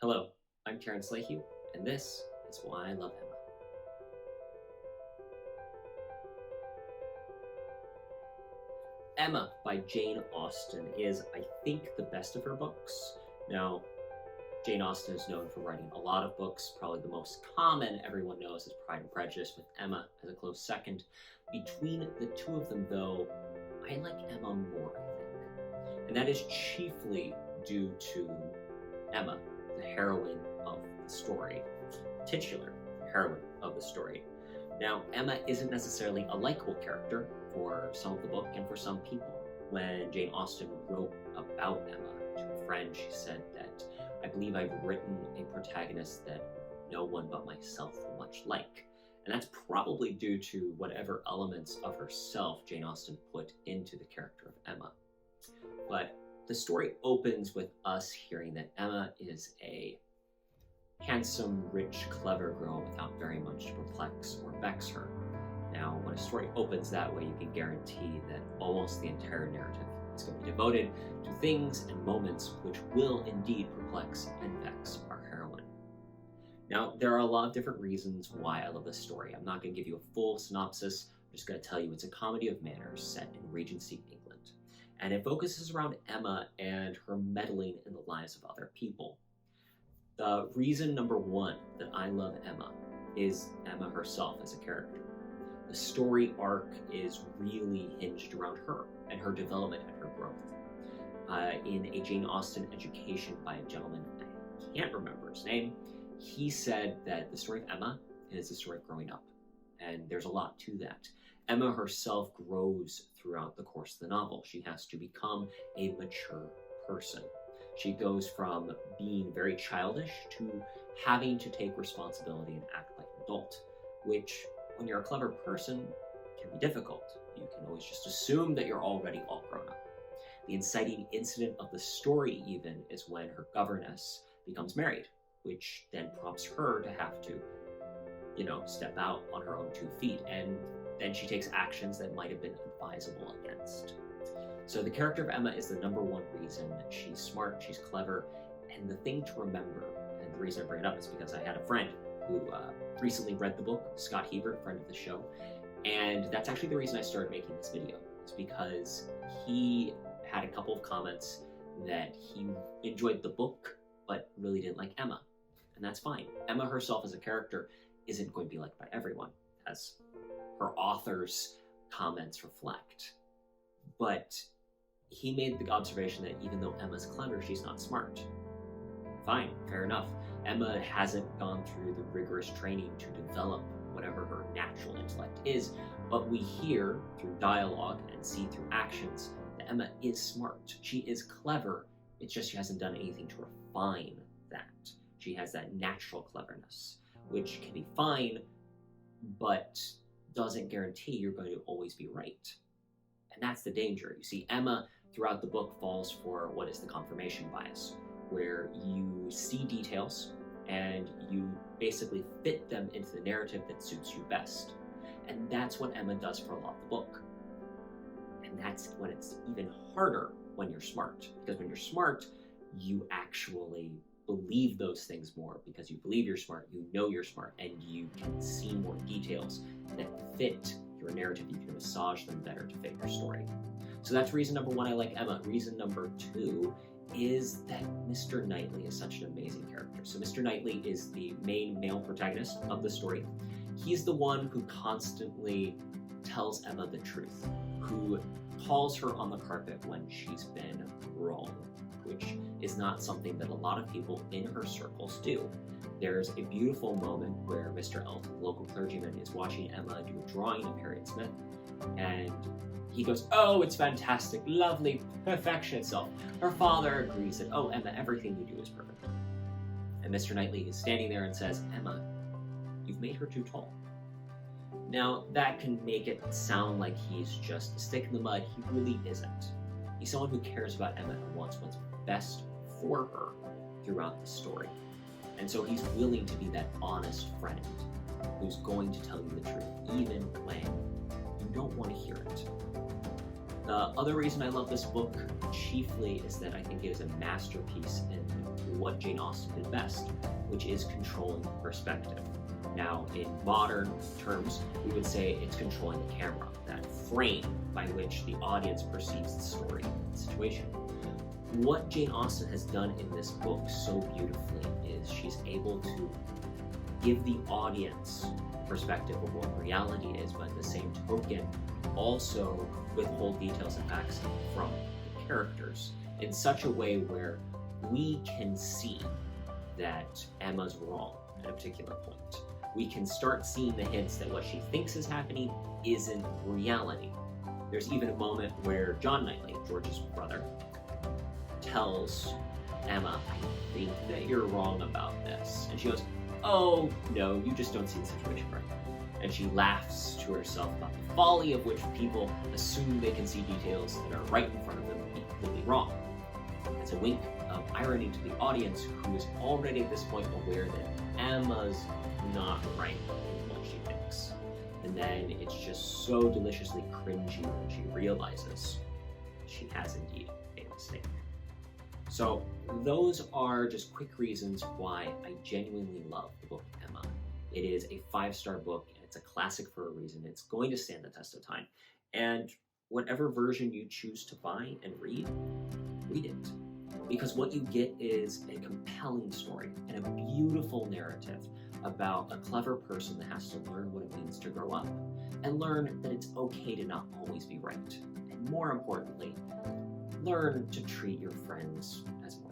Hello, I'm Terrence Lahue, and this is Why I Love Emma. Emma by Jane Austen is, I think, the best of her books. Now, Jane Austen is known for writing a lot of books. Probably the most common everyone knows is Pride and Prejudice, with Emma as a close second. Between the two of them, though, I like Emma more, I think. And that is chiefly due to Emma, the heroine of the story, titular heroine of the story. Now, Emma isn't necessarily a likable character for some of the book and for some people. When Jane Austen wrote about Emma to a friend, she said that, "I believe I've written a protagonist that no one but myself will much like." And that's probably due to whatever elements of herself Jane Austen put into the character of Emma. But the story opens with us hearing that Emma is a handsome, rich, clever girl without very much to perplex or vex her. Now, when a story opens that way, you can guarantee that almost the entire narrative is going to be devoted to things and moments which will indeed perplex and vex our heroine. Now, there are a lot of different reasons why I love this story. I'm not going to give you a full synopsis. I'm just going to tell you it's a comedy of manners set in Regency England. And it focuses around Emma and her meddling in the lives of other people. The reason number one that I love Emma is Emma herself as a character. The story arc is really hinged around her and her development and her growth. In a Jane Austen education by a gentleman, I can't remember his name, he said that the story of Emma is the story of growing up. And there's a lot to that. Emma herself grows throughout the course of the novel. She has to become a mature person. She goes from being very childish to having to take responsibility and act like an adult, which, when you're a clever person, can be difficult. You can always just assume that you're already all grown up. The inciting incident of the story, even, is when her governess becomes married, which then prompts her to have to, step out on her own 2 feet, and then she takes actions that might have been advisable against. So the character of Emma is the number one reason. She's smart, she's clever, and the thing to remember, and the reason I bring it up is because I had a friend who recently read the book, Scott Hebert, friend of the show, and that's actually the reason I started making this video, is because he had a couple of comments that he enjoyed the book, but really didn't like Emma, and that's fine. Emma herself as a character isn't going to be liked by everyone, as her author's comments reflect. But he made the observation that even though Emma's clever, she's not smart. Fine, fair enough. Emma hasn't gone through the rigorous training to develop whatever her natural intellect is, but we hear through dialogue and see through actions that Emma is smart. She is clever. It's just she hasn't done anything to refine that. She has that natural cleverness, which can be fine, but doesn't guarantee you're going to always be right. And that's the danger. You see, Emma, throughout the book, falls for what is the confirmation bias, where you see details and you basically fit them into the narrative that suits you best. And that's what Emma does for a lot of the book. And that's when it's even harder when you're smart. Because when you're smart, you actually believe those things more, because you believe you're smart, you know you're smart, and you can see more details that fit your narrative. You can massage them better to fit your story. So that's reason number one I like Emma. Reason number two is that Mr. Knightley is such an amazing character. So Mr. Knightley is the main male protagonist of the story. He's the one who constantly tells Emma the truth, who calls her on the carpet when she's been wrong, which is not something that a lot of people in her circles do. There's a beautiful moment where Mr. Elf, the local clergyman, is watching Emma do a drawing of Harriet Smith, and he goes, "Oh, it's fantastic, lovely, perfection itself." Her father agrees that, "Oh, Emma, everything you do is perfect." And Mr. Knightley is standing there and says, "Emma, you've made her too tall." Now, that can make it sound like he's just a stick in the mud. He really isn't. He's someone who cares about Emma and wants what's best for her throughout the story. And so he's willing to be that honest friend who's going to tell you the truth, even when you don't want to hear it. The other reason I love this book chiefly is that I think it is a masterpiece in what Jane Austen did best, which is controlling perspective. Now, in modern terms, we would say it's controlling the camera, that frame by which the audience perceives the story and situation. What Jane Austen has done in this book so beautifully is she's able to give the audience perspective of what reality is, but at the same token, also withhold details and facts from the characters in such a way where we can see that Emma's wrong at a particular point. We can start seeing the hints that what she thinks is happening isn't reality. There's even a moment where John Knightley, George's brother, tells Emma, I think that you're wrong about this. And she goes, oh, no, you just don't see the situation right. And she laughs to herself about the folly of which people assume they can see details that are right in front of them and be completely wrong. It's a wink of irony to the audience, who is already at this point aware that Emma's not right in what she thinks. And then it's just so deliciously cringy when she realizes she has indeed made a mistake. So those are just quick reasons why I genuinely love the book Emma. It is a 5-star book, and it's a classic for a reason. It's going to stand the test of time. And whatever version you choose to buy and read it. Because what you get is a compelling story and a beautiful narrative about a clever person that has to learn what it means to grow up and learn that it's okay to not always be right. And more importantly, learn to treat your friends as more